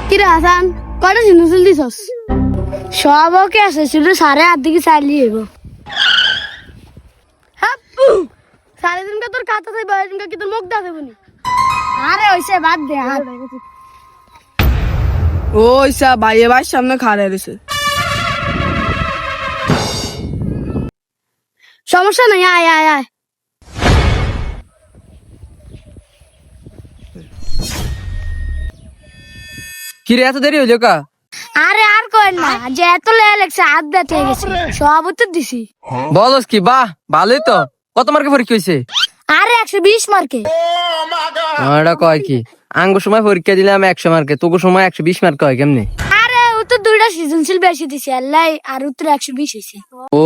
কিরে হাসান কটা সিনুসিল দিছস? সব ওকে আছে, শুধু সাড়ে আট দিকে চালিয়ে যাবো। সাড়ে দিনকে তোর কাতা চাইবো, দিনকে কি তোর মুখ দেখা বনি? আরে ওইসে বাদ দে। ওইসা ভাইয়ে ভাই সামনে খাড়া রয়েছে। সমস্যা নাই, আয় আয় আয়। কিরে এত দেরি হইলো কা? আরে আর কই না, যে এত লেয়া লেগছে হাত ব্যথা হয়ে গেছে, সব উত্তর দিছি। বলস কি? বাহ, ভালোই তো। কত মার্কে পরীক্ষা হয়েছে? আরে 120 মার্কে। এটা কয় কি? আঙ্গুর সময় পরীক্ষা দিলাম 100 মার্কে, তোকে সময় 120 মার্ক হয় কেমনে? আরে উত্তর দুইটা সৃজনশীল বেশি দিছি আল্লাহ, আর উত্তর 120 হয়েছে। ও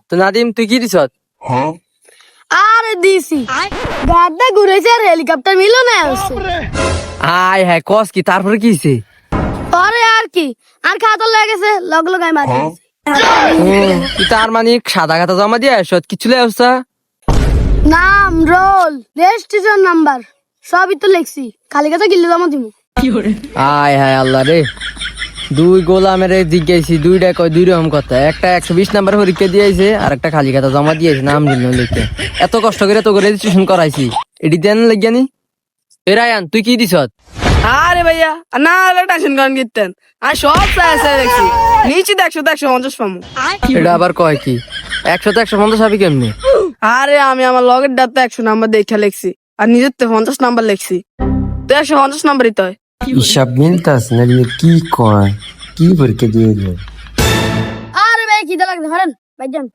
তো নাদিম, তুই কি দিছ? আরে দিছি গাড়িটা ঘুরেছে আর হেলিকপ্টার মিলো না হচ্ছে। আয় হ্যাঁ, কস কি? তারপরে কি হয়েছে? আরে আর কি, আর খাতা লেগেছে, লগ লগ আমি মারি দিছি। তুই তার মানে সাদা খাতা জমা দিয়ে আসছ, কিছু লে আসছা? নাম, রোল, রেজিস্ট্রেশন নাম্বার সবই তো লিখছি, খালি কথা গিলে জমা দিব। আয় হ্যাঁ আল্লাহ রে, দুই গোলামের জিজ্ঞাসি, দুইটা কয় দুই রকম কথা। একটা 120 নাম্বার পরীক্ষা দিয়েছে, আর একটা খালি খাতা জমা দিয়েছে নাম দিল লিখে। এত কষ্ট করে তোকে রেজিস্ট্রেশন করাইছি, এটি দেন লেগিয়ানি। এ রায়ান, তুই কি দিছ? আরে ভাইয়া না টেনশন করেন কীর্তেন, আমি সব চাই দেখছি নিচে 100-150 পামু। এটা আবার কয় কি? 100-150 হবে কেমনি? আরে আমি আমার লগের ডাতে 100 নাম্বার দেখে লিখছি, আর নিজের তো 50 নাম্বার লিখছি, তো 150 নাম্বারই তো। হিসাব মিলতাস না রে, কি কয় কি পরীক্ষা দিয়ে দিল? আরে ভাই খিদে লাগছে, ধরেন ভাইজান।